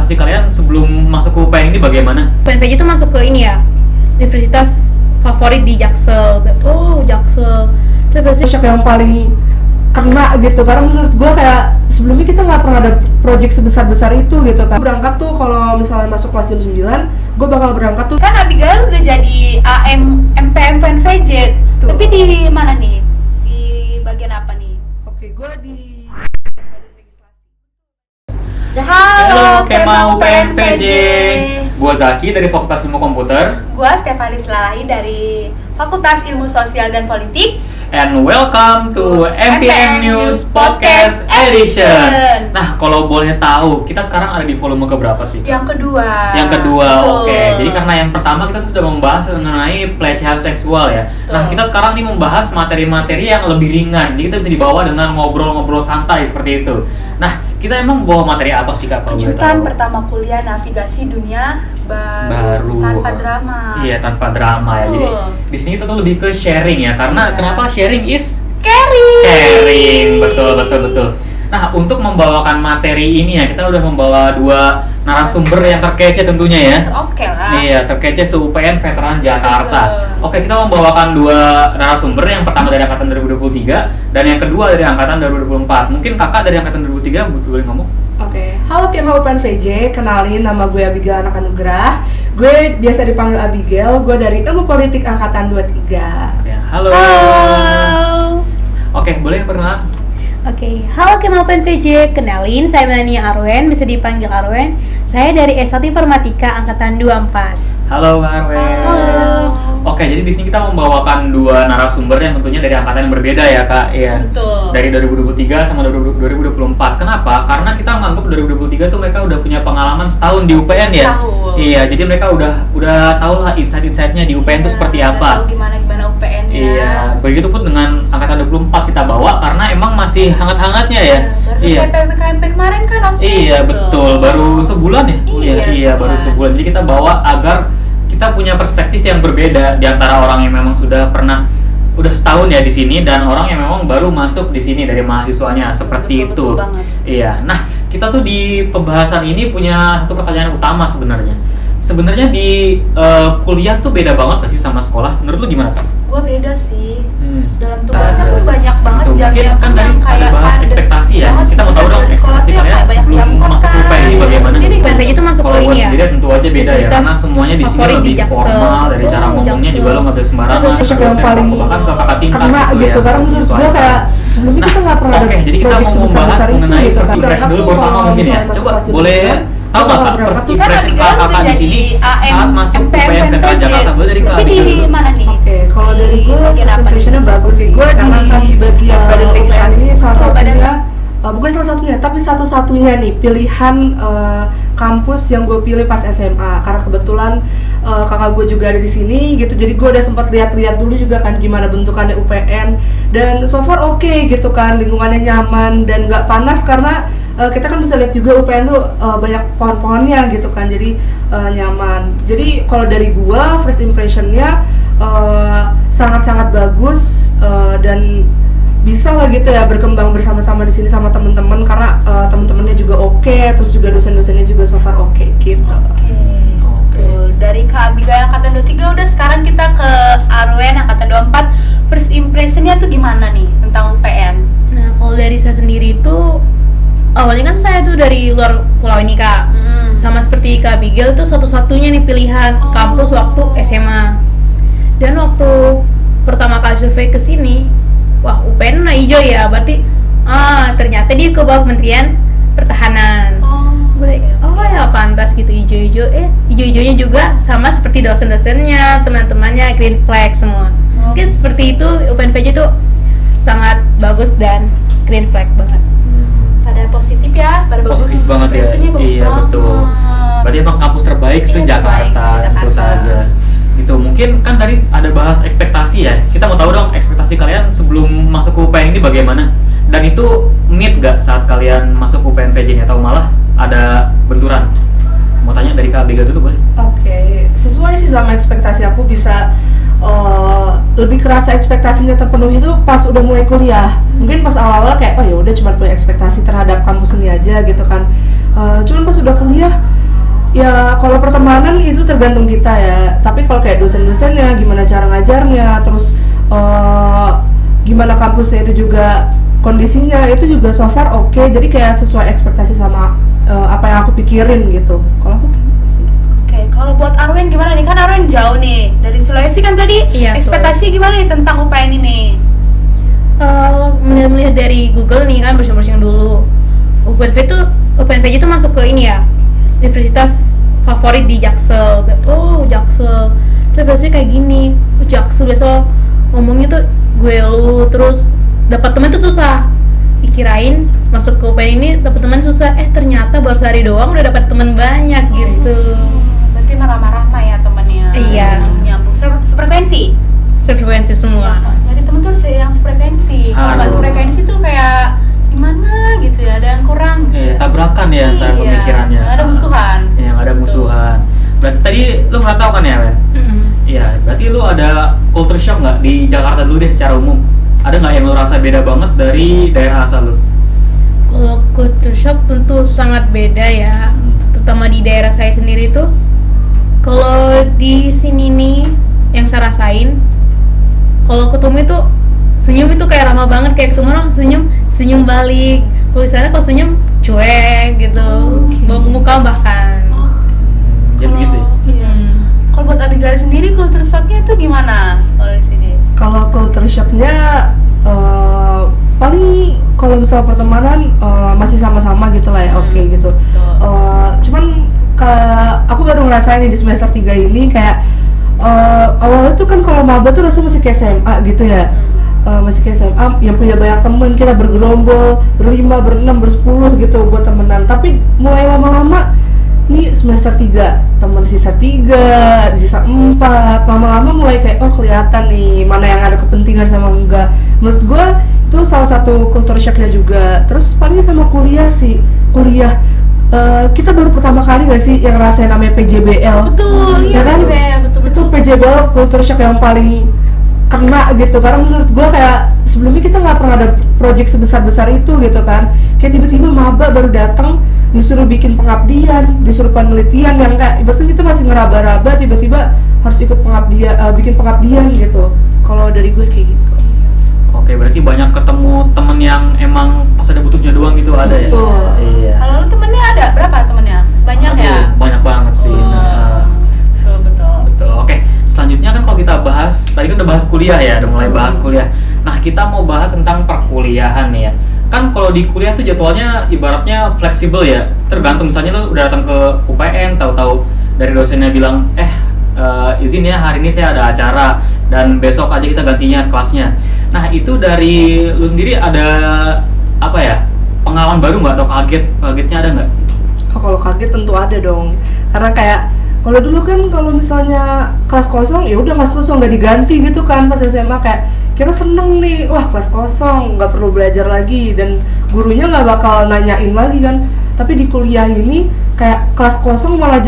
ekspektasi kalian sebelum masuk ke UPN ini bagaimana? UPN itu masuk ke ini ya, universitas favorit di Jaksel. Oh, Jaksel. Itu pasti Shock yang paling kena gitu, karena menurut gue kayak sebelumnya kita nggak pernah ada project sebesar-besar itu gitu kan. Berangkat tuh kalau misalnya masuk kelas jam 9, gue bakal berangkat tuh. Kan Abigail udah jadi AM MPM PNVJ, tapi di mana nih? Di bagian apa nih? Oke, gue di Halo, Kema UPNVJ. Gua Zaki dari Fakultas Ilmu Komputer. Gua Stefani Selalahi dari Fakultas Ilmu Sosial dan Politik. And welcome to MPM News Podcast Edition. Nah, kalau boleh tahu, kita sekarang ada di volume keberapa sih? Yang kedua. Yang kedua, Betul. oke. Jadi karena yang pertama kita tuh sudah membahas mengenai pelecehan seksual ya. Betul. Nah, kita sekarang nih membahas materi-materi yang lebih ringan. Jadi kita bisa dibawa dengan ngobrol-ngobrol santai seperti itu. Nah, kita emang bawa materi apa sih Kak? Kalau boleh Kejutan tahu? pertama kuliah navigasi dunia baru. Tanpa drama. Iya, tanpa drama ya. Jadi Betul. di sini kita tuh lebih ke sharing ya. Karena Iya. kenapa sharing is Caring. betul. Nah, untuk membawakan materi ini ya, kita udah membawa dua narasumber yang terkece tentunya ya. Oke lah. Iya, terkece se-UPN Veteran Jakarta. Betul. Oke, kita membawakan dua narasumber, yang pertama dari angkatan 2023 dan yang kedua dari angkatan 2024. Mungkin kakak dari angkatan 2023 boleh ngomong? Oke, halo Kema UPNVJ, kenalin nama gue Abigail Anak Anugrah. Gue biasa dipanggil Abigail, gue dari Ilmu Politik Angkatan 23. Ya, halo. Oke, boleh perkenalan? Oke, halo Kema UPNVJ, kenalin saya Melania Arwen, bisa dipanggil Arwen. Saya dari S1 Informatika Angkatan 24. Halo Kak Arwen. Halo. Oke, jadi di sini kita membawakan dua narasumber yang tentunya dari angkatan yang berbeda ya Kak. Iya. Betul. Dari 2023 sama 2024. Kenapa? Karena kita menganggap 2023 tuh mereka udah punya pengalaman setahun di UPN ya. Setahun. Iya, jadi mereka udah tahu lah insight-insightnya di UPN itu seperti Udah apa. tahu gimana UPN-nya. Iya, begitupun dengan angkatan 24 kita bawa karena emang masih hangat-hangatnya ya. Baru selesai PPKMP kemarin kan ospek. Iya, betul. Baru sebulan ya? Iya, baru sebulan. Jadi kita bawa agar kita punya perspektif yang berbeda di antara orang yang memang udah setahun ya di sini dan orang yang memang baru masuk di sini dari mahasiswanya seperti Betul itu. banget. Iya. Nah, kita tuh di pembahasan ini punya satu pertanyaan utama sebenarnya. Sebenarnya di kuliah tuh beda banget gak sih sama sekolah? Menurut lu gimana, Kak? Gua beda sih. Dalam tugasnya pun banyak banget Tuh, mungkin kan tadi ada bahas ekspektasi ya. Kita mau tahu dong ekspektasi kalian sebelum masuk ke UPN ini bagaimana? UPN itu masuk Kalau ke gue ini ya, sendiri tentu aja beda ya, universitas karena semuanya di sini favorit di lebih Jaksel. formal, dari cara Oh, ngomongnya Jaksel. juga lo nggak boleh sembarangan. Shock yang paling bahkan ke kakak tingkat kena gitu, karena harus menurut gue menyesuaikan. kayak sebelumnya kita nggak pernah ada Oke, jadi kita project mau membahas sebesar-besar itu mengenai gitu first kan. impression dulu Berangkat pertama tuh mungkin ya. kalau misalnya Coba masuk kelas boleh jam 9, tahu nggak bakal Kak berangkat first tuh. Kan impression Abigail kakak udah di sini jadi AM, saat masuk MPM, UPN Veteran PNVJ. Jakarta? Boleh dari Kak Tapi di Abigail dulu. mana nih? Oke, kalau dari gue bagian first apa impressionnya nih? bagus sih. Gue Karena di kan bagian badan UPN legislasi. ini salah Oh, badan- satunya bukan salah satunya, tapi satu-satunya nih pilihan kampus yang gue pilih pas SMA. Karena kebetulan kakak gue juga ada di sini gitu, jadi gue udah sempat lihat-lihat dulu juga kan gimana bentukannya UPN, dan so far oke gitu kan, lingkungannya nyaman dan nggak panas karena kita kan bisa lihat juga UPN tuh banyak pohon-pohonnya gitu kan, jadi nyaman. Jadi kalau dari gue first impressionnya sangat-sangat bagus dan bisa lah gitu ya berkembang bersama-sama di sini sama temen-temen, karena temen-temennya juga oke, terus juga dosen-dosennya juga so far oke gitu. Betul. Dari Kak Abigail angkatan 23 udah, sekarang kita ke Arwen angkatan 24. First impressionnya tuh gimana nih tentang UPN? Nah, kalau dari saya sendiri itu awalnya kan saya tuh dari luar pulau ini Kak. Sama seperti Kak Abigail tuh satu-satunya nih pilihan kampus waktu SMA. Dan waktu pertama kali survei ke sini, wah UPN nah hijau ya, berarti ternyata dia ke bawah Kementerian Pertahanan. Oh ya pantas gitu hijau-hijau. Hijau-hijaunya juga sama seperti dosen-dosennya, teman-temannya green flag semua. Mungkin seperti itu UPNVJ itu sangat bagus dan green flag banget. Pada positif ya, pada bagus. Positif banget ya. Impresinya bagus Iya banget. betul. Berarti emang kampus terbaik Iya, se-Jakarta, terbaik tentu se-Jakarta. saja. Gitu. Mungkin kan tadi ada bahas ekspektasi ya. Kita mau tahu dong ekspektasi kalian sebelum masuk ke UPN ini bagaimana? Dan itu meet gak saat kalian masuk ke UPNVJ ini, atau malah ada benturan? Mau tanya dari Kak Abigail dulu boleh? Oke, sesuai sih sama ekspektasi aku, bisa lebih kerasa ekspektasinya terpenuhi itu pas udah mulai kuliah. Mungkin pas awal-awal kayak oh ya udah cuma punya ekspektasi terhadap kampus ini aja gitu kan. Cuman pas udah kuliah Ya kalau pertemanan itu tergantung kita ya. Tapi kalau kayak dosen-dosennya, gimana cara ngajarnya, terus gimana kampusnya itu juga kondisinya itu juga so far oke. Jadi kayak sesuai ekspektasi sama apa yang aku pikirin gitu. Kalau aku gitu sih. Oke, kalau buat Arwen gimana nih? Kan Arwen jauh nih dari Sulawesi kan tadi. Iya, Ekspektasi gimana nih tentang UPN ini? Melihat dari Google nih kan browsing dulu. UPNVJ itu masuk ke ini ya, universitas favorit di Jaksel. Oh Jaksel, terus biasanya kayak gini, Jaksel besok ngomongnya tuh gue lu, terus dapat teman tuh susah. Kirain masuk ke UPN ini dapat teman susah, ternyata baru sehari doang udah dapat teman banyak gitu. Berarti marah-marah ya temennya. Iya. Nyambung sefrekuensi. Sefrekuensi semua. Jadi temen tuh harus yang sefrekuensi. Kalau nggak Harus. sefrekuensi tuh kayak gimana gitu ya, ada yang kurang. Iya, tabrakan ya antara pemikirannya. Ada musuhan. Iya, ada musuhan. Berarti tadi lu merantau kan ya, Wen? Iya, berarti lu ada culture shock nggak di Jakarta dulu deh secara umum? Ada nggak yang lu rasa beda banget dari daerah asal lu? Kalau culture shock tentu sangat beda ya, terutama di daerah saya sendiri tuh. Kalau di sini nih yang saya rasain, kalau ketemu itu senyum itu kayak ramah banget, kayak ketemu orang senyum balik. Kalau di sana kalau senyum cuek gitu, muka bahkan. Jadi begitu ya? Iya. Kalau buat Abigail sendiri culture shocknya tuh gimana kalau di sini? Kalau culture shocknya paling kalau misal pertemanan masih sama-sama gitu lah ya, oke gitu. Cuman aku baru ngerasain nih di semester 3 ini kayak awalnya tuh kan kalau maba tuh rasanya masih kayak SMA gitu ya. Masih kayak SMA yang punya banyak temen, kita bergerombol, berlima, berenam, bersepuluh gitu buat temenan. Tapi mulai lama-lama nih semester 3 temen sisa 3, sisa 4, lama-lama mulai kayak kelihatan nih mana yang ada kepentingan sama enggak. Menurut gua itu salah satu culture shocknya juga. Terus paling sama kuliah sih, kita baru pertama kali gak sih yang ngerasain namanya PJBL? Betul, iya kan? PJBL, betul. Itu PJBL culture shock yang paling kena gitu, karena menurut gua kayak sebelumnya kita nggak pernah ada project sebesar-besar itu gitu kan. Kayak tiba-tiba maba baru datang disuruh bikin pengabdian, disuruh penelitian yang kayak ibaratnya kita masih ngeraba-raba, tiba-tiba harus ikut pengabdian, bikin pengabdian gitu. Kalau dari gue kayak gitu. Oke, berarti banyak ketemu temen yang emang pas ada butuhnya doang gitu ada ya? Betul. Iya. Kalau lu temennya ada berapa temennya? Banyak Aduh, ya? Banyak banget sih. Nah, Betul. betul. Oke, selanjutnya kan kalau kita bahas, tadi kan udah bahas kuliah ya, udah mulai bahas kuliah. Nah, kita mau bahas tentang perkuliahan nih ya. Kan kalau di kuliah tuh jadwalnya ibaratnya fleksibel ya. Tergantung misalnya lu udah datang ke UPN, tahu-tahu dari dosennya bilang, izin ya hari ini saya ada acara dan besok aja kita gantinya kelasnya. Nah, itu dari lu sendiri ada apa ya? Pengalaman baru nggak atau kagetnya ada nggak? Kalau kaget tentu ada dong, karena kayak kalau dulu kan kalau misalnya kelas kosong ya udah kelas kosong nggak diganti gitu kan. Pas SMA kayak kita seneng nih, wah kelas kosong nggak perlu belajar lagi dan gurunya nggak bakal nanyain lagi kan. Tapi di kuliah ini kayak kelas kosong malah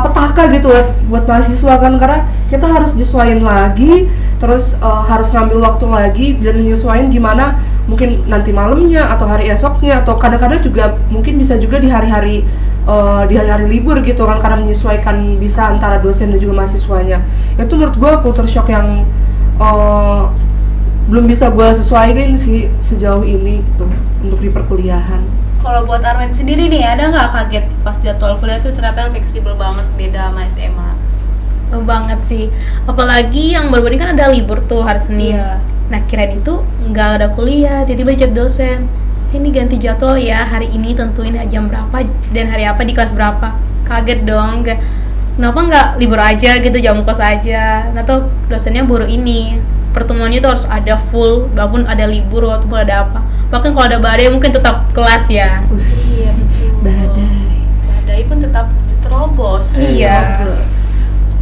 petaka gitu buat mahasiswa kan, karena kita harus nyesuaiin lagi, terus harus ngambil waktu lagi dan nyesuaiin gimana mungkin nanti malamnya atau hari esoknya, atau kadang-kadang juga mungkin bisa juga di hari-hari libur gitu kan, karena menyesuaikan bisa antara dosen dan juga mahasiswanya. Itu menurut gue culture shock yang belum bisa gue sesuaiin sih sejauh ini gitu untuk di perkuliahan. Kalau buat Arwen sendiri nih, ada nggak kaget pas jadwal kuliah tuh ternyata fleksibel banget beda sama SMA? Banget sih, apalagi yang baru-baru ini kan ada libur tuh hari Senin. Iya. Nah kirain itu nggak ada kuliah, tiba-tiba chat dosen, ini ganti jadwal ya, hari ini tentuin jam berapa dan hari apa di kelas berapa. Kaget dong, kayak kenapa nggak libur aja gitu, jam kos aja. Nah tuh dosennya baru ini, pertemuannya tuh harus ada full, walaupun ada libur walaupun ada apa. Bahkan kalau ada badai mungkin tetap kelas ya. Iya betul. Badai pun tetap terobos. Iya.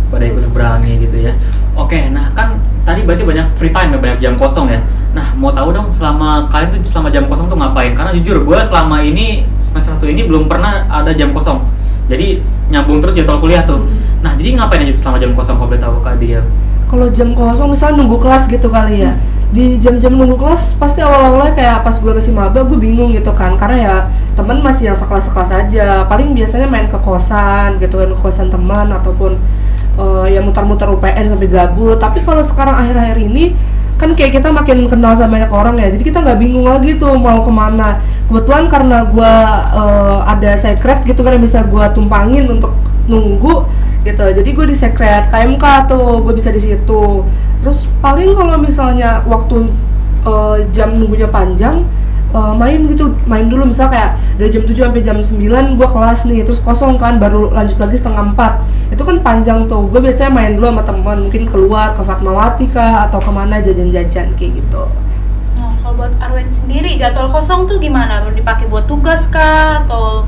Pada ikut seberangi gitu ya. Oke, nah kan tadi berarti banyak free time ya, banyak jam kosong ya. Nah, mau tahu dong kalian tuh selama jam kosong tuh ngapain? Karena jujur gue selama ini semester 1 ini belum pernah ada jam kosong. Jadi nyambung terus jadwal kuliah tuh. Nah, jadi ngapain aja selama jam kosong kalau boleh tahu Kak Dia? Kalau jam kosong misalnya nunggu kelas gitu kali ya. di jam-jam nunggu kelas pasti awal-awalnya kayak pas gue masih maba gue bingung gitu kan, karena ya teman masih yang sekelas-sekelas aja, paling biasanya main ke kosan gitu kan, ke kosan teman ataupun yang muter-muter UPN sampai gabut. Tapi kalau sekarang akhir-akhir ini kan kayak kita makin kenal sama banyak orang ya, jadi kita nggak bingung lagi tuh mau kemana. Kebetulan karena gue ada secret gitu kan yang bisa gue tumpangin untuk nunggu gitu, jadi gue di secret KMK tuh gue bisa di situ. Terus paling kalau misalnya waktu jam nunggunya panjang, main dulu, misal kayak dari jam 7 sampai jam 9 gue kelas nih, terus kosong kan, baru lanjut lagi setengah 4. Itu kan panjang tuh, gue biasanya main dulu sama teman, mungkin keluar ke Fatmawati kah atau kemana jajan-jajan kayak gitu. Nah, kalau buat Arwen sendiri jadwal kosong tuh gimana? Baru dipakai buat tugas kah atau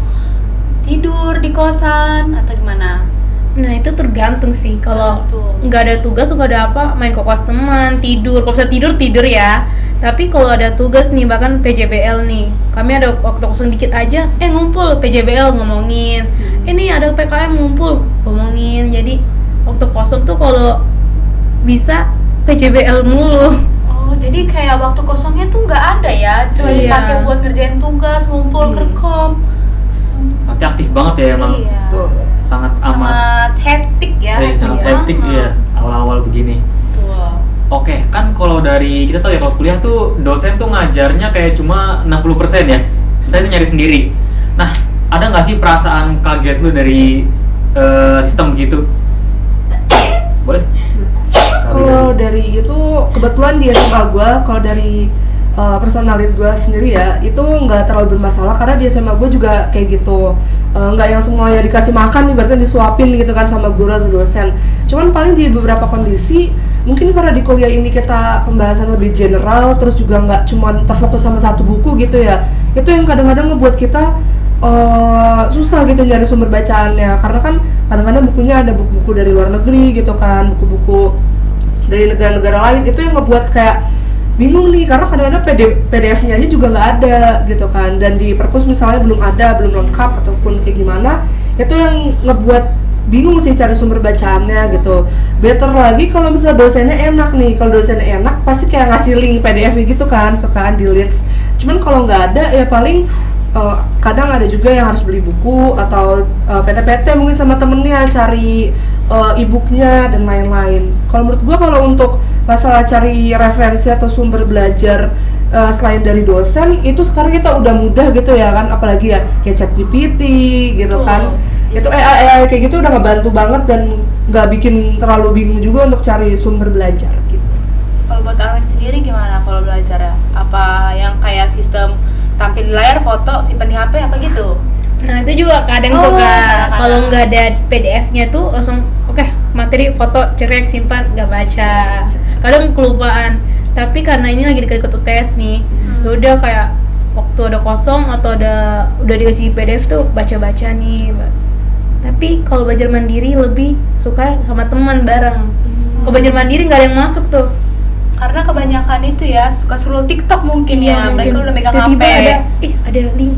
tidur di kosan atau gimana? Nah itu tergantung sih, kalau Tergantung. nggak ada tugas nggak ada apa, main ke kos teman, tidur. Kalau bisa tidur ya. Tapi kalau ada tugas nih, bahkan PJBL nih, kami ada waktu kosong dikit aja, ngumpul PJBL ngomongin, ini ada PKM ngumpul ngomongin. Jadi waktu kosong tuh kalau bisa PJBL mulu. Oh, jadi kayak waktu kosongnya tuh nggak ada ya, cuma Iya. dipakai buat ngerjain tugas, ngumpul kerkom. Berarti aktif banget ya emang. Iya. Tuh. Sangat amat. Sangat hektik ya. Sangat hektik ya awal-awal begini. Betul. Oke, kan kalau dari kita tahu ya kalau kuliah tuh dosen tuh ngajarnya kayak cuma 60% ya. Sisanya nyari sendiri. Nah, ada nggak sih perasaan kaget lu dari sistem begitu? Boleh? Kalau dari itu kebetulan di SMA gue, kalau dari personalit gue sendiri ya, itu nggak terlalu bermasalah karena di SMA gue juga kayak gitu, nggak yang semuanya dikasih makan nih berarti disuapin gitu kan sama guru atau dosen. Cuman paling di beberapa kondisi, mungkin karena di kuliah ini kita pembahasan lebih general, terus juga nggak cuma terfokus sama satu buku gitu ya, itu yang kadang-kadang ngebuat kita susah gitu nyari sumber bacaannya, karena kan kadang-kadang bukunya ada buku-buku dari luar negeri gitu kan, buku-buku dari negara-negara lain, itu yang ngebuat kayak bingung nih, karena kadang-kadang PDF-nya aja juga nggak ada gitu kan, dan di perpus misalnya belum ada, belum lengkap ataupun kayak gimana, itu yang ngebuat bingung sih cari sumber bacaannya gitu. Better lagi kalau misalnya dosennya enak nih, kalau dosennya enak pasti kayak ngasih link PDF gitu kan, sukaan di leads. Cuman kalau nggak ada ya paling kadang ada juga yang harus beli buku atau PT-PT mungkin sama temennya cari e-booknya dan lain-lain. Kalau menurut gua kalau untuk masalah cari referensi atau sumber belajar selain dari dosen, itu sekarang kita udah mudah gitu ya kan, apalagi ya kayak ChatGPT gitu kan. Itu AI kayak gitu udah ngebantu banget dan nggak bikin terlalu bingung juga untuk cari sumber belajar gitu. Kalau buat Arwen sendiri gimana kalau belajar ya? Apa yang kayak sistem tampil di layar, foto, simpan di HP apa gitu? Nah itu juga kadang tuh kak, kalau nggak ada PDF-nya tuh langsung oke, materi foto cerek simpan, nggak baca. Kadang kelupaan. Tapi karena ini lagi dekat-dekat UTS nih, udah kayak waktu ada kosong atau udah dikasih PDF tuh baca-baca nih. Tapi kalau belajar mandiri lebih suka sama teman bareng. Kalau belajar mandiri nggak ada yang masuk tuh. Karena kebanyakan itu ya suka scroll TikTok mungkin ya, mereka udah megang tiba-tiba HP. ada link.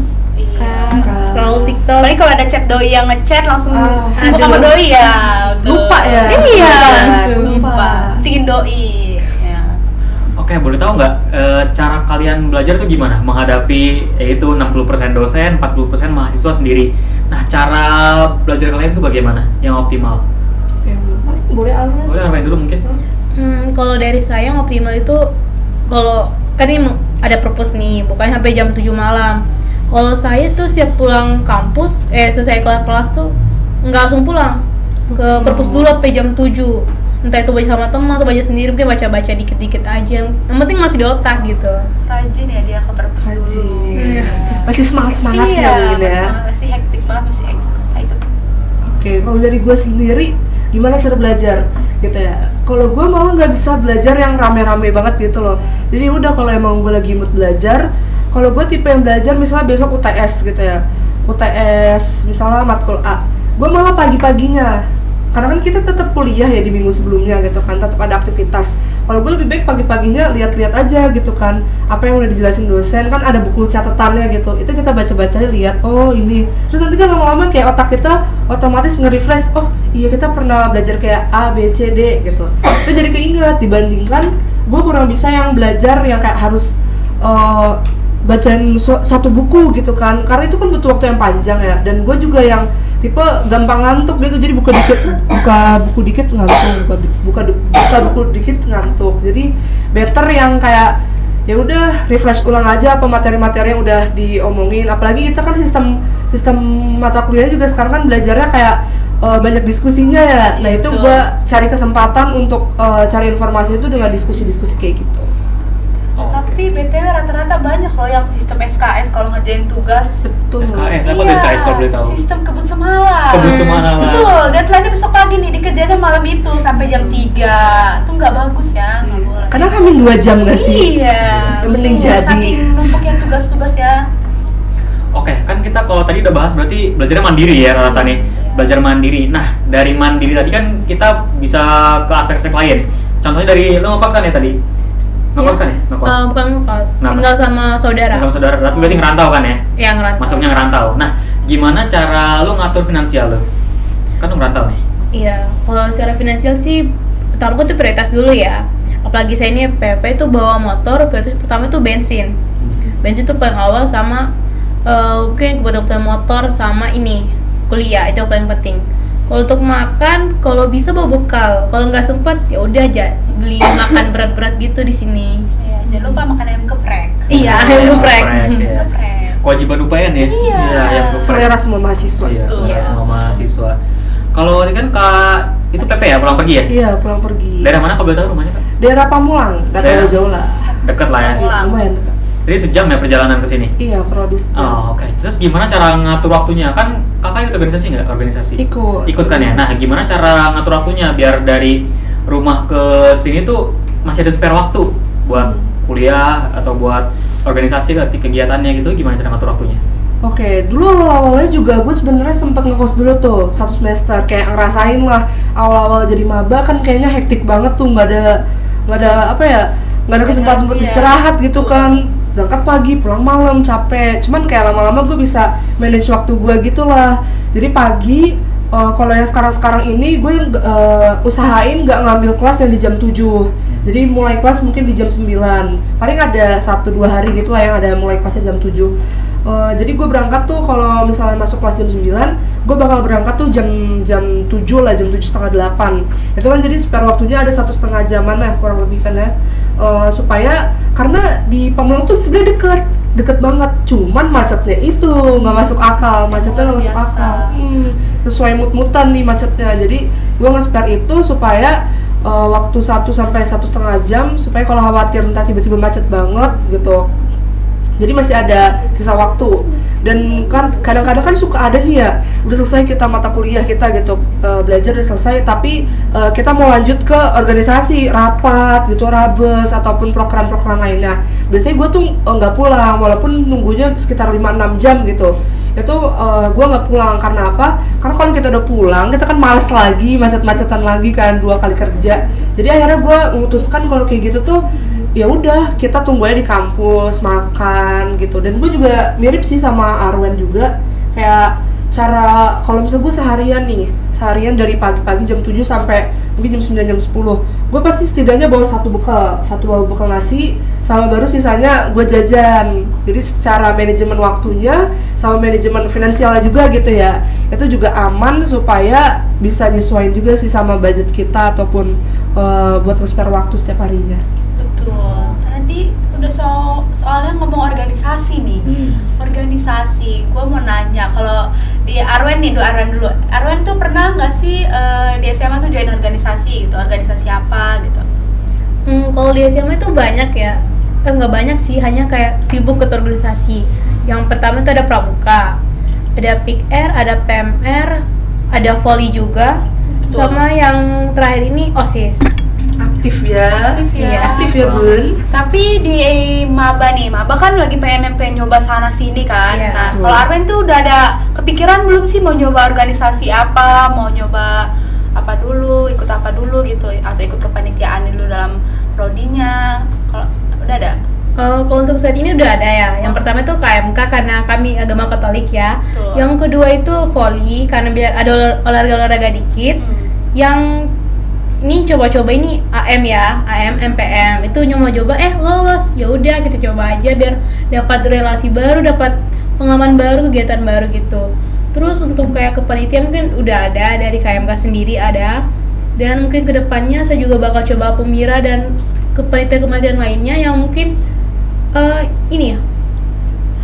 Kan, scroll TikTok. Paling kalau ada chat doi yang ngechat langsung sibuk aduh. sama doi ya. Lupa ya. Iya, Langsung lupa. Bikin doi. Ya. Oke, boleh tahu nggak cara kalian belajar tuh gimana? Menghadapi yaitu 60% dosen, 40% mahasiswa sendiri. Nah, cara belajar kalian tuh bagaimana? Yang optimal? Boleh Alvin? Boleh Arwen dulu mungkin? Kalau dari saya yang optimal itu, kalau kan ini ada perpus nih, bukannya sampai jam 7 malam. Kalau saya tuh setiap pulang kampus, selesai kelas tuh nggak langsung pulang ke perpus dulu sampai jam 7. Entah itu baca sama teman atau baca sendiri, mungkin baca-baca dikit-dikit aja. Yang penting masih di otak gitu. Rajin ya dia ke perpus dulu. Rajin. Masih semangat-semangat Iya, ya mungkin ya. masih hektik banget, masih excited. Oke, kalau dari gue sendiri gimana cara belajar gitu ya. Kalau gue malah nggak bisa belajar yang rame-rame banget gitu loh. Jadi udah kalau emang gue lagi mood belajar, kalau gue tipe yang belajar misalnya besok UTS gitu ya, UTS misalnya matkul A, gue malah pagi-paginya, karena kan kita tetap kuliah ya di minggu sebelumnya gitu kan, tetap ada aktivitas. Kalau gue lebih baik pagi-paginya lihat-lihat aja gitu kan, apa yang udah dijelasin dosen, kan ada buku catatannya gitu, itu kita baca-baca lihat, oh ini, terus nanti kan lama-lama kayak otak kita otomatis nge-refresh, oh iya kita pernah belajar kayak A, B, C, D gitu, itu jadi keinget dibandingkan gue kurang bisa yang belajar yang kayak harus bacain satu buku gitu kan, karena itu kan butuh waktu yang panjang ya, dan gue juga yang tipe gampang ngantuk gitu, jadi buka buku dikit ngantuk, buka buku dikit ngantuk. Jadi better yang kayak ya udah refresh ulang aja apa materi-materi yang udah diomongin. Apalagi kita kan sistem mata kuliahnya juga sekarang kan belajarnya kayak banyak diskusinya ya. Nah itu gue cari kesempatan untuk cari informasi itu dengan diskusi-diskusi kayak gitu. Tapi BTW rata-rata banyak loh yang sistem SKS kalau ngerjain tugas. Betul. SKS, apa tuh SKS kalau boleh tahu? Sistem kebut semalam. Kebut semalam. Betul, deadline-nya besok pagi nih, dikerjainnya malam itu sampai jam 3. Itu nggak bagus ya, nggak boleh. Kadang kami 2 jam nggak sih? Iya. Yang penting betul. jadi. Saking numpuknya tugas-tugas ya. Oke, kan kita kalau tadi udah bahas berarti belajarnya mandiri ya rata-rata nih. Belajar mandiri. Nah, dari mandiri tadi kan kita bisa ke aspek-aspek lain. Contohnya dari lo ngekos kan ya tadi? Ngekos kan ya? Ngekos. Bukan ngekos, Kenapa? tinggal sama saudara. Tinggal sama saudara, berarti ngerantau kan ya? Yang ngerantau. Masuknya ngerantau. Nah, gimana cara lu ngatur finansial lu? Kan lu ngerantau nih. Iya, kalau secara finansial sih pertama gue tuh prioritas dulu ya. Apalagi saya ini PP itu bawa motor, prioritas pertama itu bensin. Bensin tuh paling awal, sama mungkin kebutuhan motor, sama ini kuliah, itu yang paling penting. Kalau untuk makan, kalau bisa bawa bekal. Kalau nggak sempet ya udah aja beli makan berat-berat gitu di sini. Iya, jangan lupa makan ayam geprek. Iya, ayam geprek. ya. Geprek. Kewajiban UPN ya? Iya. Ayam geprek. Selera semua mahasiswa. Iya, selera Iya. semua mahasiswa. Kalau ini kan Kak, itu PP ya, pulang pergi ya? Iya, pulang pergi. Daerah mana kalau boleh tahu rumahnya Kak? Daerah Pamulang, nggak terlalu jauh lah. Deket lah ya? Pamulang. Lumayan dekat. Jadi sejam ya perjalanan ke sini? Iya, kurang lebih sejam. Oh, oke. Terus gimana cara ngatur waktunya? Kan kakak ikut organisasi nggak? Organisasi? Ikut Kan ya? Nah, gimana cara ngatur waktunya biar dari rumah ke sini tuh masih ada spare waktu buat kuliah atau buat organisasi kegiatannya gitu? Gimana cara ngatur waktunya? Oke, dulu awal-awalnya juga gue sebenarnya sempat ngekos dulu tuh 1 semester, kayak ngerasain lah awal-awal jadi maba kan kayaknya hektik banget tuh, nggak ada apa ya, nggak ada kesempatan buat Iya. istirahat gitu kan, berangkat pagi pulang malam capek, cuman kayak lama-lama gue bisa manage waktu gue gitulah. Jadi pagi kalau yang sekarang ini gue usahain nggak ngambil kelas yang di jam 7, jadi mulai kelas mungkin di jam 9, paling ada 1-2 hari gitu lah yang ada mulai kelasnya jam 7. Jadi gue berangkat tuh kalau misalnya masuk kelas jam 9, gue bakal berangkat tuh jam 7 lah, jam 7:30, 8. Itu kan jadi spare waktunya ada 1,5 jaman lah kurang lebih kan ya. Supaya karena di Pamulang tuh sebenarnya deket banget, cuman macetnya itu nggak masuk akal, macetnya nggak masuk Biasa. akal. Sesuai mut-mutan nih macetnya. Jadi gue nge-spare itu supaya waktu 1 sampai 1,5 jam, supaya kalau khawatir entah tiba-tiba macet banget gitu, jadi masih ada sisa waktu. Dan kan kadang-kadang kan suka ada nih ya, udah selesai kita mata kuliah kita gitu, belajar udah selesai, tapi kita mau lanjut ke organisasi, rapat gitu, rabes ataupun program-program lainnya. Biasanya gue tuh nggak pulang walaupun nunggunya sekitar 5-6 jam gitu. Itu gue nggak pulang karena apa? Karena kalau kita udah pulang kita kan males lagi, macet-macetan lagi kan, 2 kali kerja. Jadi akhirnya gue memutuskan kalau kayak gitu tuh ya udah kita tunggu aja di kampus makan gitu. Dan gue juga mirip sih sama Arwen juga, kayak cara kalau misalnya gue seharian dari pagi-pagi jam 7 sampai mungkin jam 9 jam 10, gue pasti setidaknya bawa satu bekal nasi, sama baru sisanya gue jajan. Jadi secara manajemen waktunya sama manajemen finansialnya juga gitu ya, itu juga aman supaya bisa nyesuaiin juga sih sama budget kita ataupun buat nge-spare waktu setiap harinya. Betul. Tadi udah soalnya ngomong organisasi nih. Organisasi, gue mau nanya, kalau di Arwen nih, dulu. Arwen tuh pernah nggak sih di SMA tuh join organisasi gitu? Organisasi apa gitu? Kalau di SMA itu banyak ya, nggak banyak sih, hanya kayak sibuk ke organisasi. Yang pertama itu ada pramuka, ada PIKR, ada PMR, ada volley juga, Betul. sama yang terakhir ini OSIS. Aktif ya, Iya. aktif ya Bun. Tapi di Maba kan lagi pengen nyoba sana sini kan. Iya. Nah, kalau Arwen tuh udah ada kepikiran belum sih mau nyoba organisasi apa, mau nyoba apa dulu, ikut apa dulu gitu, atau ikut kepanitiaan dulu dalam prodinya? Kalau udah ada? Kalau untuk saat ini udah ada ya. Yang pertama itu KMK karena kami agama Katolik ya. Betul. Yang kedua itu volley karena biar ada olahraga dikit. Yang ini coba-coba ini AM ya, AM MPM itu nyoba-coba lolos, ya udah kita coba aja biar dapat relasi baru, dapat pengalaman baru, kegiatan baru gitu. Terus untuk kayak kepanitiaan mungkin udah ada dari KMK sendiri ada, dan mungkin kedepannya saya juga bakal coba pemira dan kepanitiaan lainnya yang mungkin ini ya,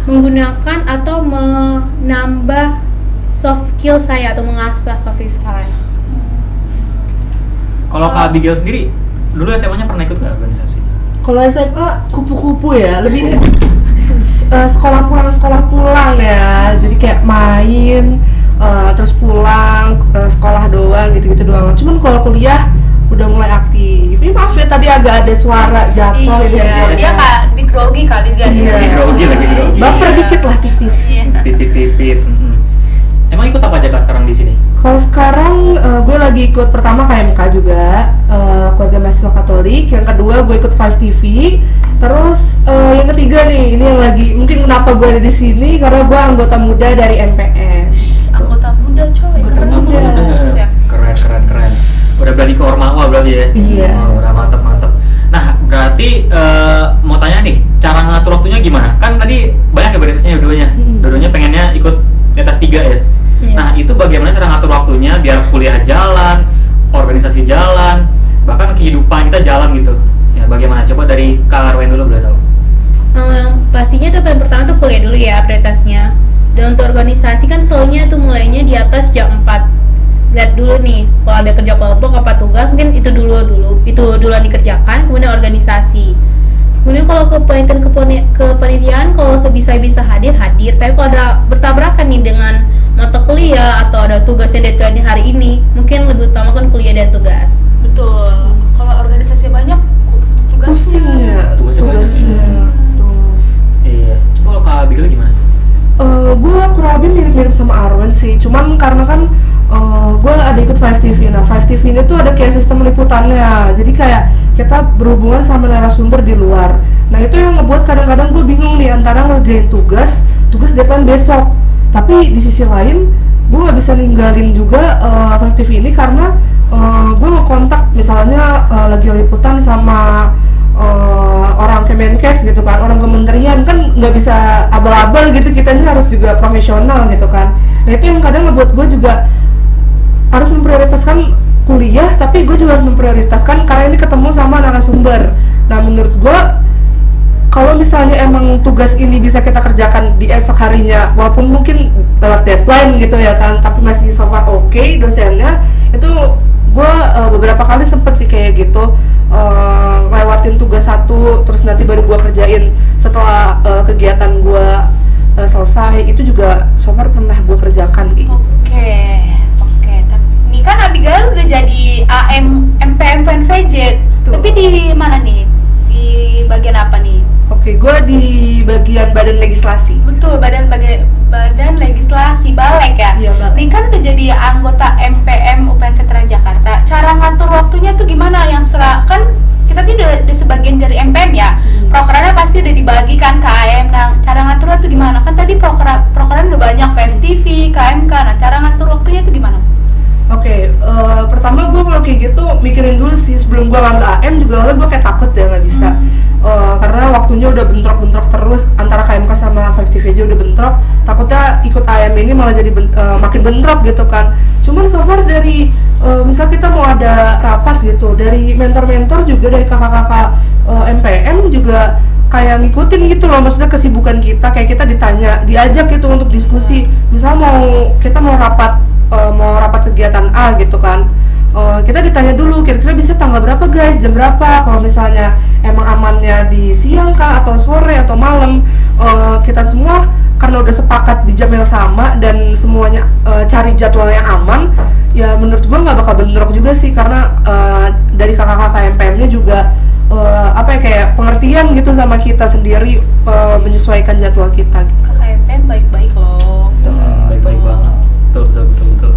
menggunakan atau menambah soft skill saya atau mengasah soft skill saya. Kalau Kak Abigail sendiri, dulu SMA-nya pernah ikut nggak organisasi? Kalau SMA kupu-kupu ya, lebih sekolah pulang ya. Jadi kayak main, terus pulang, sekolah doang gitu-gitu doang. Cuman kalau kuliah udah mulai aktif. Ini maaf ya tadi agak ada suara jatuh. Iya, dia kak di grogi kali dia. Iya. Lagi grogi. Baper dikit lah tipis. Iya. Tipis. Emang ikut apa aja Kak sekarang di sini? Kalau sekarang gue lagi ikut pertama KMK juga, keluarga mahasiswa Katolik. Yang kedua gue ikut 5TV. Terus yang ketiga nih, ini yang lagi mungkin kenapa gue ada di sini karena gue anggota muda dari MPS. Anggota muda coy. Anggota keren. muda. Siap. Keren. Udah berani ke Ormawa berarti ya? Iya. Udah mantep. Nah, berarti mau tanya nih, cara ngatur waktunya gimana? Kan tadi banyak ya organisasinya dua-duanya pengennya ikut di atas 3 ya? Iya. Nah, itu bagaimana cara ngatur waktunya biar kuliah jalan, organisasi jalan, bahkan kehidupan kita jalan gitu? Ya, bagaimana? Coba dari Kak Arwen dulu boleh tahu. Pastinya tuh yang pertama tuh kuliah dulu ya prioritasnya. Dan untuk organisasi kan selalunya tuh mulainya di atas jam 4. Lihat dulu nih, kalau ada kerja kelompok apa tugas mungkin itu duluan dikerjakan, kemudian organisasi. Kemudian kalau kepanitiaan kalau sebisa-bisa hadir, tapi kalau ada bertabrakan nih dengan mata kuliah atau ada tugas yang deadline hari ini, mungkin lebih utamakan kuliah dan tugas. Betul. Kalau organisasi banyak Pusing ya, Tugasnya banyak. Tuh. Iya. Coba kalau Kak Abigail gimana? Gue kurang lebih mirip-mirip sama Arwen sih, cuman karena kan gue ada ikut 5TV. Nah 5TV ini tuh ada kayak sistem liputannya, jadi kayak kita berhubungan sama narasumber di luar. Nah itu yang ngebuat kadang-kadang gue bingung nih antara ngerjain tugas deadline besok, tapi di sisi lain gue nggak bisa ninggalin juga 5TV ini karena gue ngekontak misalnya lagi liputan sama orang Kemenkes gitu kan, orang kementerian kan nggak bisa abal-abal gitu, kitanya harus juga profesional gitu kan. Nah itu yang kadang ngebuat gue juga harus memprioritaskan kuliah, tapi gue juga harus memprioritaskan karena ini ketemu sama narasumber. Nah menurut gue kalau misalnya emang tugas ini bisa kita kerjakan di esok harinya, walaupun mungkin lewat deadline gitu ya kan, tapi masih so far oke dosennya, itu gue beberapa kali sempet sih kayak gitu lewatin tugas satu terus nanti baru gue kerjain setelah kegiatan gue selesai. Itu juga so far pernah gue kerjakan gitu. Oke. Ini kan Abigail udah jadi AM MPM PNVJ. Tuh. Tapi di mana nih? Di bagian apa nih? Oke, gue di bagian badan legislasi. Betul, badan legislasi Balek ya. Iya, Balek. Ini kan udah jadi anggota MPM UPN Veteran Jakarta. Cara ngatur waktunya tuh gimana? Yang setelah kan kita tuh udah sebagian dari MPM ya. Prokernya pasti udah dibagikan ke AM. Nah, cara ngaturnya tuh gimana? Kan tadi prokeran udah banyak 5TV, KMK. Nah, cara ngatur waktunya tuh gimana? Oke, pertama gue kalau kayak gitu mikirin dulu sih sebelum gue ngambil AM juga gue kayak takut ya nggak bisa. Karena waktunya udah bentrok-bentrok terus antara KMK sama 5TV aja udah bentrok, takutnya ikut AM ini malah jadi makin bentrok gitu kan. Cuman so far dari misal kita mau ada rapat gitu, dari mentor-mentor juga dari kakak-kakak MPM juga kayak ngikutin gitu loh, maksudnya kesibukan kita, kayak kita diajak gitu untuk diskusi. Misal kita mau rapat kegiatan A gitu kan, kita ditanya dulu kira-kira bisa tanggal berapa guys, jam berapa, kalau misalnya emang amannya di siang kah atau sore atau malam. Kita semua karena udah sepakat di jam yang sama dan semuanya cari jadwal yang aman, ya menurut gua nggak bakal bentrok juga sih, karena dari kakak-kakak MPM-nya juga kayak pengertian gitu sama kita sendiri, menyesuaikan jadwal kita gitu. Kakak MPM baik-baik loh. Baik-baik banget. Betul.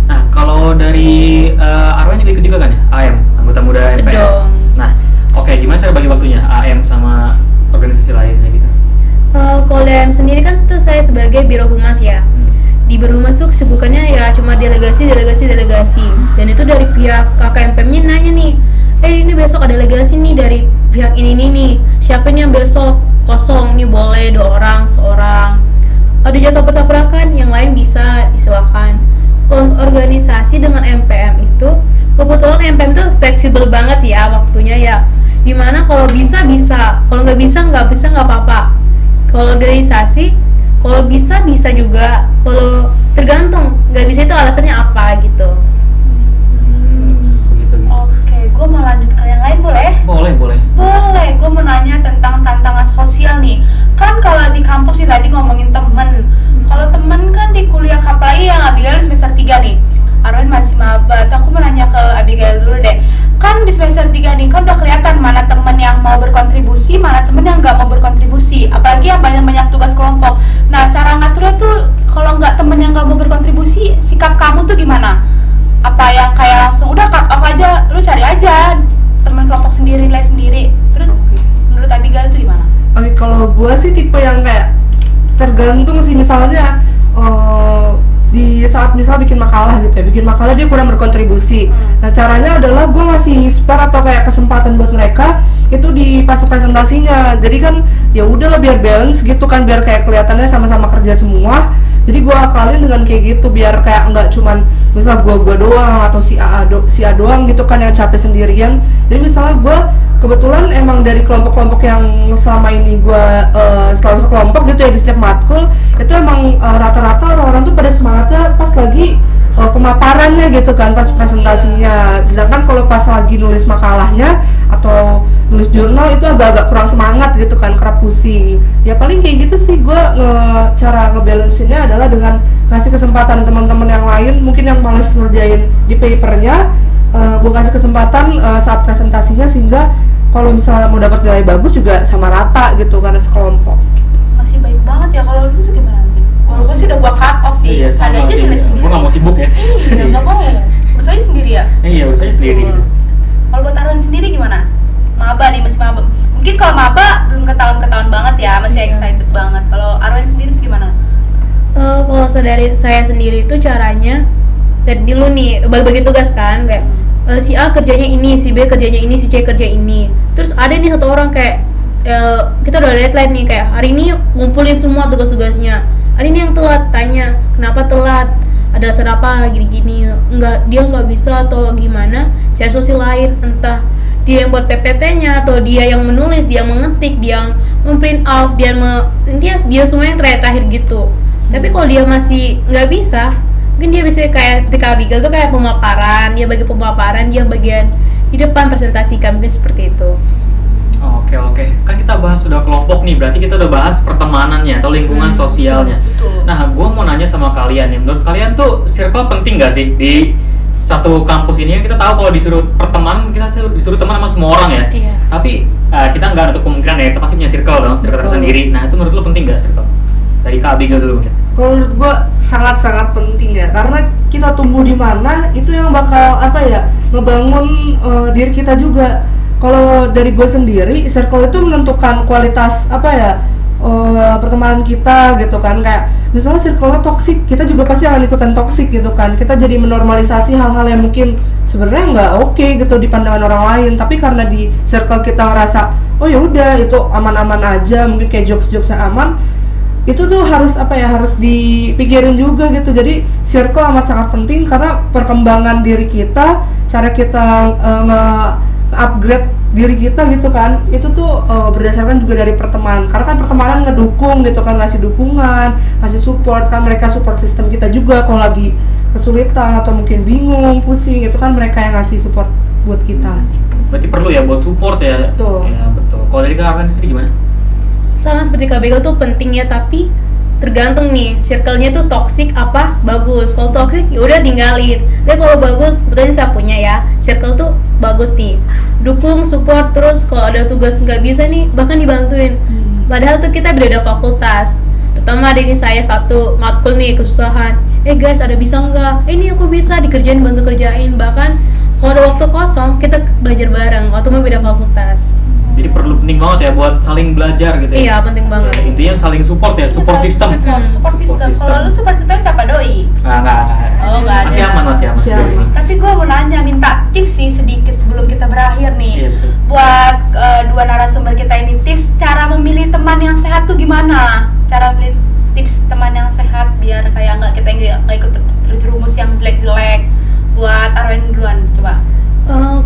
Nah, kalau dari Arwen juga ikut juga kan ya? AM, anggota muda MPM. Dong. Nah, oke, gimana cara bagi waktunya AM sama organisasi lainnya gitu? Kalau DM sendiri kan tuh saya sebagai Biro Humas ya. Di Biro Humas tuh kesibukannya ya cuma delegasi. Dan Dan itu dari pihak KKMPM-nya nanya nih, ini besok ada delegasi nih dari pihak ini nih, siapa nih yang besok kosong nih, boleh 2 orang, seorang. Ada jatuh tabrakan, yang lain bisa silahkan. Kalau organisasi dengan MPM itu, kebetulan MPM itu fleksibel banget ya waktunya ya. Dimana kalau bisa, kalau nggak bisa nggak apa-apa. Kalau organisasi, kalau bisa juga, kalau tergantung nggak bisa itu alasannya apa gitu. Begitu. Oke, gue mau lanjut ke yang lain boleh? Boleh. Boleh, gue mau nanya tentang tantangan sosial nih. Kan kalau di kampus nih tadi ngomongin temen. Kalau temen kan di kuliah apalagi yang Abigail semester 3 nih. Arwen masih maba. Tuh aku mau nanya ke Abigail dulu deh. Kan di semester 3 nih, kan udah kelihatan mana temen yang mau berkontribusi, mana temen yang nggak mau berkontribusi. Apalagi yang banyak tugas kelompok. Nah, cara ngaturnya tuh kalau nggak temen yang nggak mau berkontribusi, sikap kamu tuh gimana? Apa yang kayak langsung udah cut off aja, lu cari aja teman kelompok sendiri, nilai sendiri. Terus menurut Abigail itu gimana? Oke, kalau gue sih tipe yang kayak tergantung sih, misalnya di saat misal bikin makalah gitu ya, bikin makalah dia kurang berkontribusi. Nah caranya adalah gue ngasih spare atau kayak kesempatan buat mereka itu di pas presentasinya. Jadi kan ya udahlah biar balance gitu kan, biar kayak kelihatannya sama-sama kerja semua. Jadi gue akalin dengan kayak gitu biar kayak nggak cuman misal gue doang atau si A doang gitu kan yang capek sendirian. Jadi misalnya gue kebetulan emang dari kelompok-kelompok yang selama ini gue selalu sekelompok gitu ya di setiap matkul, itu emang rata-rata orang-orang tuh pada semangatnya pas lagi pemaparannya gitu kan, pas presentasinya. Sedangkan kalau pas lagi nulis makalahnya atau nulis jurnal itu agak-agak kurang semangat gitu kan, kerap pusing. Ya paling kayak gitu sih gue cara ngebalancinnya adalah dengan ngasih kesempatan teman-teman yang lain mungkin yang males ngerjain di papernya, gue kasih kesempatan saat presentasinya, sehingga kalau misalnya mau dapat nilai bagus juga sama rata gitu karena sekelompok. Masih baik banget ya. Kalau lu tuh gimana nanti? Kalau gue sih udah gue cut off sih. Iya, sama Ada aja sih. nilai sendiri. Gue nggak mau sibuk ya. Iya, nggak mau. Urusannya sendiri ya. Iya, urusannya sendiri. Kalau buat Arwen sendiri gimana? Maba nih, masih maba. Mungkin kalau maba belum ketahuan banget ya, masih excited banget. Kalau Arwen sendiri tuh gimana? Kalau dari saya sendiri itu caranya dari dulu nih bagi-bagi tugas kan, kayak si A kerjanya ini, si B kerjanya ini, si C kerja ini. Terus ada nih satu orang kayak kita udah deadline nih, kayak hari ini ngumpulin semua tugas-tugasnya. Hari ini yang telat, tanya kenapa telat, ada alasan apa gini-gini. Dia nggak bisa atau gimana, cari solusi lain, entah dia yang buat PPT-nya atau dia yang menulis, dia yang mengetik, dia yang memprint out, intinya dia semua yang terakhir gitu. Tapi kalau dia masih nggak bisa, mungkin dia bisa kayak ketika Abigail tuh kayak pemaparan, dia bagi pemaparan, dia bagian di depan presentasikan, mungkin seperti itu. Oke. Kan kita bahas sudah kelompok nih, berarti kita udah bahas pertemanannya atau lingkungan sosialnya. Betul. Nah, gue mau nanya sama kalian nih, menurut kalian tuh circle penting nggak sih di satu kampus ini? Kita tahu kalau disuruh pertemanan, kita disuruh teman sama semua orang ya. Iya. Tapi kita nggak ada kemungkinan ya, kita pasti punya circle dong, circle tersendiri. Nah, itu menurut lo penting nggak circle? Dari Kak Abigail dulu mungkin. Kalau menurut gue sangat-sangat penting ya, karena kita tumbuh di mana itu yang bakal ngebangun diri kita juga. Kalau dari gue sendiri, circle itu menentukan kualitas pertemanan kita gitu kan. Kayak misalnya circle-nya toksik, kita juga pasti akan ikutan toksik gitu kan. Kita jadi menormalisasi hal-hal yang mungkin sebenarnya nggak oke gitu di pandangan orang lain, tapi karena di circle kita ngerasa oh ya udah itu aman-aman aja, mungkin kayak jokes-jokesnya aman, itu tuh harus harus dipikirin juga gitu. Jadi circle amat sangat penting karena perkembangan diri kita, cara kita nge-upgrade diri kita gitu kan, itu tuh berdasarkan juga dari pertemanan. Karena kan pertemanan ngedukung gitu kan, ngasih dukungan, ngasih support kan, mereka support sistem kita juga kalau lagi kesulitan atau mungkin bingung, pusing, itu kan mereka yang ngasih support buat kita gitu. Berarti perlu ya buat support ya. Betul. Ya, betul. Kalau dari Kak Arwen sendiri gimana? Sama seperti Kak Abigail tuh penting ya, tapi tergantung nih circle-nya tuh toksik apa bagus. Kalau toksik ya udah tinggalin. Tapi kalau bagus, kebetulan saya punya ya circle tuh bagus nih, dukung, support, terus kalau ada tugas nggak bisa nih bahkan dibantuin. Padahal tuh kita beda fakultas. Pertama ada ini saya satu matkul nih kesusahan, guys ada bisa nggak? Ini aku bisa, dikerjain, bantu kerjain. Bahkan kalau ada waktu kosong kita belajar bareng, waktu mau beda fakultas. Jadi perlu penting banget ya buat saling belajar gitu ya. Iya penting banget. Ya, intinya saling support ya, support system. Support system. Kalau lu support system siapa? Doi? Enggak. Oh, nggak Masih ada. aman. Masih aman. Tapi gue mau nanya sih sedikit sebelum kita berakhir nih. Iya, betul. Buat dua narasumber kita ini, tips cara memilih teman yang sehat tuh gimana? Cara memilih tips teman yang sehat biar kayak kita nggak ikut terjerumus yang jelek-jelek. Buat Arwen duluan, coba.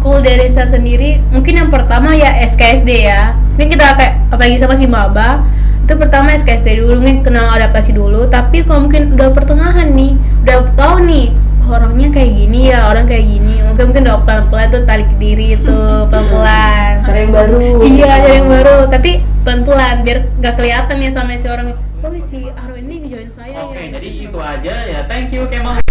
Kalau dari saya sendiri, mungkin yang pertama ya SKSD ya. Mungkin kita kayak apalagi sama si maba, itu pertama SKSD dulu, mungkin kenal adaptasi dulu. Tapi kalau mungkin udah pertengahan nih, udah tahu nih orangnya kayak gini ya, orang kayak gini, mungkin udah pelan-pelan tuh tarik diri itu pelan-pelan. Cara yang baru. Iya, cara yang baru, tapi pelan-pelan biar gak kelihatan ya sama si orang. Oh si Arwen ini ngejoin saya Oke, ya. jadi itu aja ya. Thank you Kemal